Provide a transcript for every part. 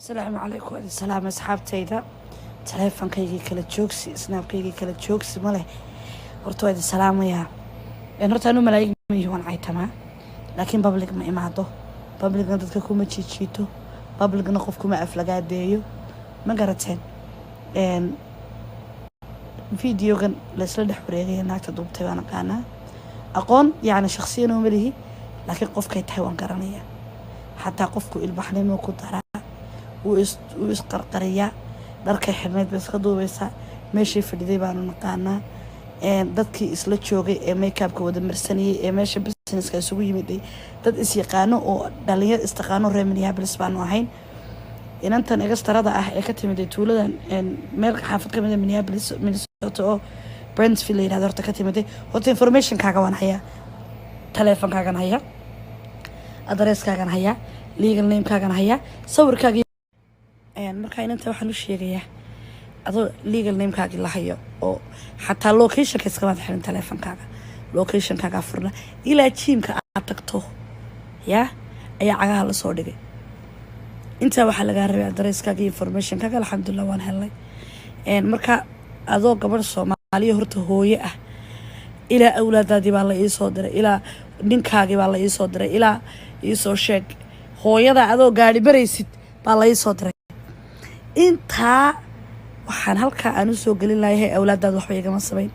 السلام عليكم السلام أصحابتيدا تليفونكيغي kala joogsi snapkaygii kala joogsi ma leh horta waa salaamaya horta anu malaa'ig ma yihiin caytama laakiin public ma imaado publicna dadka kuma jijiito publicna qof kuma aflagaadeeyo ma garateen videogan la isla dhex wareegay naagta duubtay waan aqaanaa aqoon yani shakhsiyan oo malihi laakiin qofkay tahay waan garanaya xataa qofku ilbaxnimo ku daraa uu isqarqariya dharkay xirneed bay iska duubaysaa meeshii fadhiday baanu naqaanaa dadkii isla joogay ee makeupka wada marsanayay ee meesha businesska isugu yimiday dad is yaqaano oo dhalinyar istaqaano reer Minneapolis baanu ahayn inantan egastarada ah ee ka timid tuuladan meel xaafad ka mid ah Minneapolis Minnesota oo Brentsville yiraahdo horta ka timid horta information kaaga waan hayaa teleefankaagan hayaa adresskaagan hayaa legal name kaagan hayaa sawirkaaga marka inta waxaan u sheegayaa adoo legal name kaaga la hayo oo xataa location ka iska xiran teleefankaaga location kaaga furna ilaa jiimka aad tagto ayaa cagaha la soo dhigay inta waxa laga rabay adresskaaga information kaaga alxamdulillah waan helay marka adoo gabadh Soomaaliya horta hooyo ah ilaa awlaadaadii baa la ii soo diray ilaa ninkaagii baa la ii soo diray ilaa ii soo sheeg hooyada adoo gaari baraysid baa la ii soo diray intaa waxaan halka aan u soo galin lahayn awlaadaad waxba iga samayn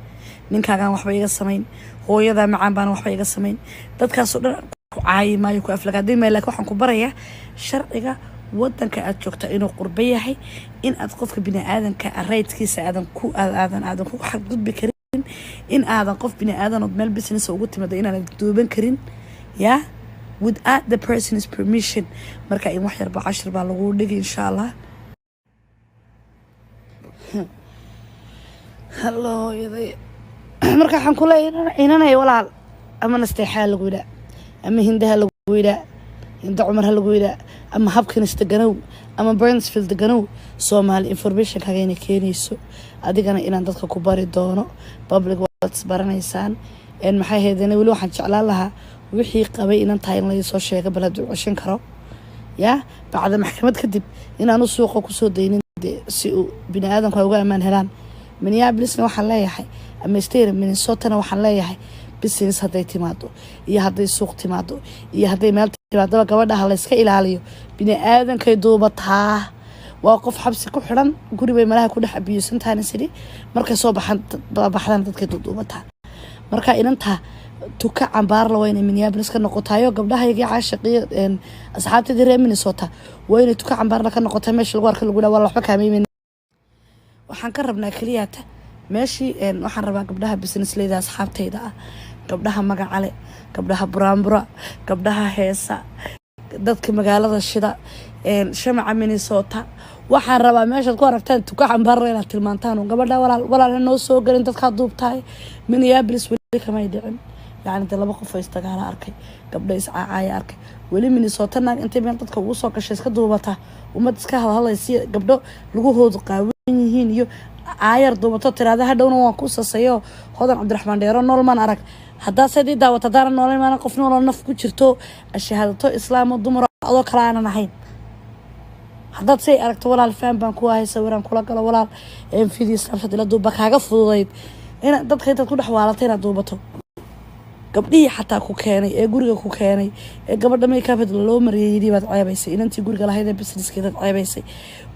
ninkaagan waxba iga samayn hooyada macaan baan waxba iga samayn dadkaas oo dhan ku caayimaayo ku aflagaadin ma laakiin waxaan ku barayaa sharciga wadanka aad joogta inuu qurba yahay in aad qofka bini aadanka raydkiisa aadan ku xadgudbi karin in aadan qof bini aadan oo meel business ugu timaado inaan duuban karin yaa without the person's permission marka in wax yar ba 10 baa lagu dhigay insha Allah hello yaday marka waxaan ku leeyahay inanay walaal ama nasteexaa lagu yidhaa ama hindaha lagu yidhaa hinda cumar ha lagu yidhaa ama habkan istaganow ama Brentsville deganow Soomaali information kaaga inay keenayso adigana inaan dadka ku bari doono public words baranaysaan maxay heedana wali waxaan jeclaan lahaa wixii qabay inaan tahay in la soo sheego balad u ceshan karo yaa bacda maxkamad kadib inaan u suuqa ku soo daynin si uu bini aadanku uga amaan helaan Minneapolis waxaan leeyahay ama state Minnesota waxaan leeyahay business haday timaado iyo haday suuq timaado iyo haday meel timaado gabadha la iska ilaaliyo bini aadanka duubataa waa qof xabsi ku xiran guri bay malaha ku dhex abiyuusantaana sidii markay soo baxaan dadka duubataa marka inanta tuka cambaar la wayna Minneapolis ka noqotayo gabdhahaygii caashiqiyo asxaabtadii reer Minnesota wayna tuka cambaar la ka noqotay meesha lagu arko lagu dhawaal waxba kaameeyeen waxaan ka rabnaa kaliyaata meeshii waxaan rabaa gabdhaha business leeda asxaabtayda ah gabdhaha magacale gabdhaha buraanbura gabdhaha heesa dadka magaalada shida shamaca Minnesota waxaan rabaa meesha ku aragtaan tuka cambaar la tilmaantaan gabadha walaal noo soo galin dadka duubtay Minneapolis wali kama dhicin يعني لما قفوا يستقال أركي قبل يسعى أركي ولي Minnesota ناق أنت بين تدك وصل كشيء كدوبته وما تسكها هلا يصير قبله لقوه قاوين يو عاير دوبته ترى هذا هدون وقصة سيو هذا عبد الرحمن ديران نول ما نعرف هذا سيدي دا وتدار نول ما نقف نول نفك شرتو الشهادة إسلام الضمر الله كلانا نحين هذا شيء أركت ولا الفهم بنكوا هاي سويران كلا كلا ولا في دي إسلام شد لدو بكاغا فضيت هنا دد خيطة كل حوالتين دوبته gabdhii xataa ku keenay ee guriga ku keenay ee gabadha makeup loo mariyay baad caabaysay inantii guriga lahayd businesskeeda caabaysay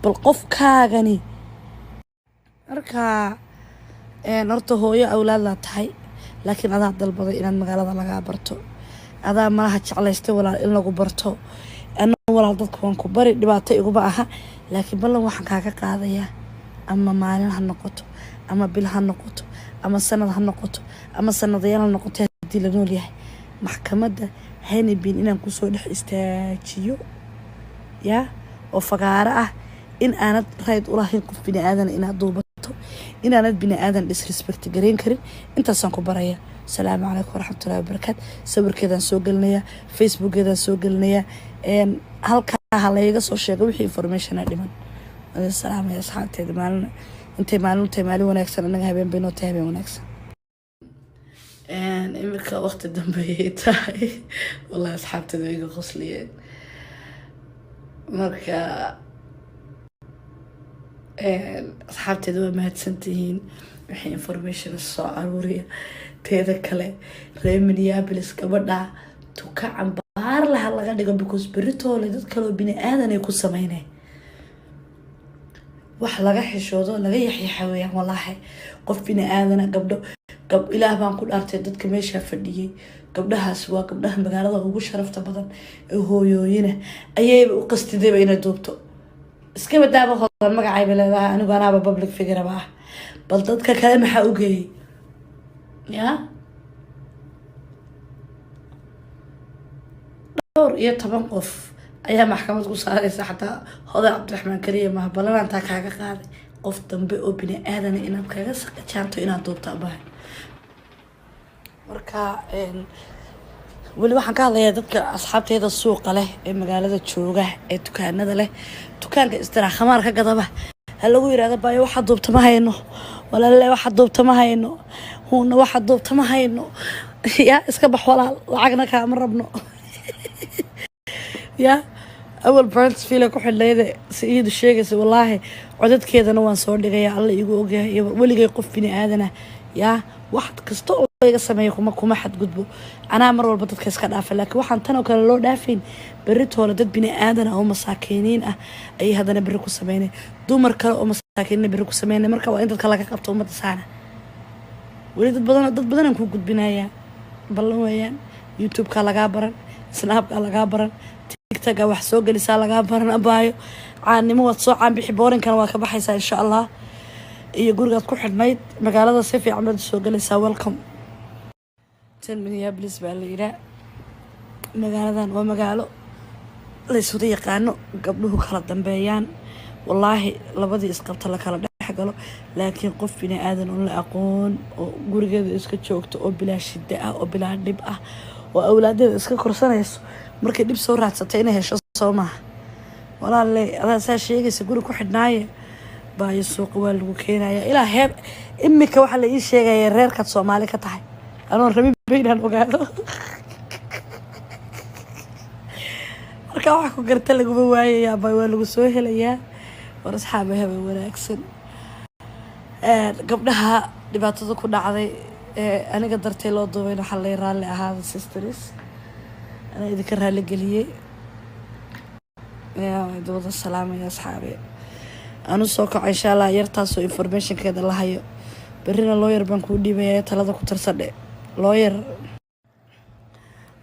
bal qofkaagani marka horta hooyo awlaad la tahay laakiin adaa dalbaday inaad magaalada laga barto adaa malaha jeclaystay walaal in lagu barto ana walaal dadku waan ku bari dhibaato igu baaha laakiin ballan waxaan kaaga qaadayaa ama maalin ha noqoto ama bil ha noqoto ama sanad ha noqoto ama sanadayaal ha noqoto la nool yahay maxkamadda hayna bin inaan ku soo dhex istaajiyo yaa oo fagaara ah in aanad rayd u lahayn qof bini aadan inaad duubato inaanad bini aadan disrespect gareyn karin intaasaan ku baraya salaamu calaykum waraxmatullaahi wabarakaatu sawirkeedaan soo gelinaya facebookeedaan soo gelinaya halkaa la iga soo sheego wixii information dhiman salaamaya asxaabteeda maalin intay maalin wanaagsan anaga habeen baynoo tahay habeen wanaagsan imika waqti dambe tahay wallahi asxaabteeda iga qosliyeen marka asxaabteeda waa mahadsantihiin wixii information soo aruuriya teeda kale reer Minneapolis gabadha tuka cambaar laha laga dhigo because beritoole dad kaloo bini aadan ay ku sameynay wax laga xishoodo laga yaxyaxa weeyaan wallaahi qof bini aadana gabdho ilaah baan ku dhaartay dadka meesha fadhiyay gabdhahaas waa gabdhaha magaalada ugu sharafta badan ee hooyooyina ayayba u qastidayba inay duubto iska badaaba hodan magacay leedahay anigu anaaba public figure ah bal dadka kale maxaa u geeyay ya dhowr iyo 10 qof ayaa maxkamad ku saaraysa xataa hodan Cabdiraxmaan Kariye ma balanta kaaga qaaday qof dambe oo bini aadan inaad kaga saqajaanto inaad duubto baa marka wali waxaan ka hadlayaa dadka asxaabteeda suuqa leh ee magaalada jooga ee dukaanada leh dukaanka istiraah khamaar ka gadaba hal lagu yiraahdo baa waxa duubta ma hayno walaalee waxa duubta ma hayno huuna waxa duubta ma hayno ya iska bax walaal lacagna ka ma rabno ya أول برانس فيلا كحلية سيد الشيء والله عدد كذا نوان صور لقيا الله يقول ولي يقف فيني آذنا يا واحد كستو يقسم يكون حد قدبو أنا مرة ربطت كيس كان قافل لك واحد تنا كان لو دافين بريت ولدت بني آذنا أو مساكينين أي هذا نبركو سميني دو مركا أو مساكين نبركو سميني مركا وأنت تكلك قبته وما تسعنا وليد بدنا نكون قد بنايا بالله ويان يوتيوب كلا جابرن سناب كلا جابرن تيك wax soo galisa laga baran abaayo caanimo wad soo caan bixi boorinkan waa ka baxaysaa insha Allah iyo gurigaad ku xidhnayd magaalada si fiican baad soo galaysaa welcome tan Minneapolis baa la yiraahdaa magaaladan waa magaalo la isku yaqaano gabdhuhu kala dambeeyaan wallahi labadii isqabta la kala dhex galo laakiin qof bini aadan oo la aqoon oo gurigeeda iska joogto oo bilaa shida ah oo bilaa dhib ah oo awlaadeeda iska korsanayso markay dib soo raadsatay inay hesho Soomaa walaalay adaa sheegaysa guri ku xidhnaaye baa suuq waa lagu keenaya ilaa heer imika waxa la ii sheegay reerka Soomaali ka tahay anoo rabin beenan ogaado marka waxa ku garta lagu waayay baa waa lagu soo helayaa war asxaabaha wanaagsan gabdhaha dhibaatada ku dhacday aniga dartay loo duubay waxa la raalli ahaada sisters أنا إذا كره لقليه يا دوض السلام يا أصحابي أنا سوق إن شاء الله يرتاسو information كذا الله هيو برينا lawyer بنكون دي بيا ثلاثة كتر صدق lawyer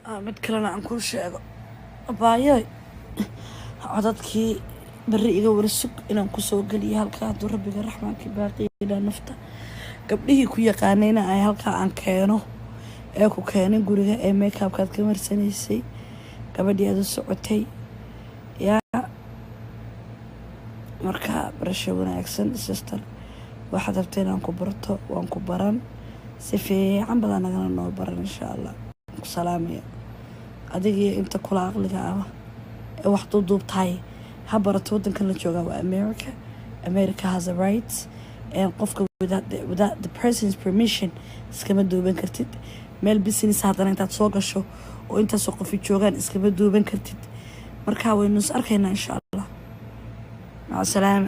متكلنا عن كل شيء بايا عددك بري إيجا ورسك إن أنكو سوق لي هالكا دور ربي الرحمن كباقي إلى نفطة قبله كويا قانينا أي هالكا عن كانو ku keenay guriga ee makeup kaad ka marsanaysay gabadheedu socotay yaa marka barasho wanaagsan sister waxaad rabtay inaan ku barto waan ku baran si fiican badan naga noo baran insha Allah ku salaamiyo adiga inta kula aqliga ah ee wax duubtaay ha barato wadankan la jooga waa America has a right and qofka without the person's permission iskama duuban kartid meel business hadana intaad soo gasho oo inta soo qof joogan iskaba duuban kartid marka waynu is arkaynaa insha Allah ma salaam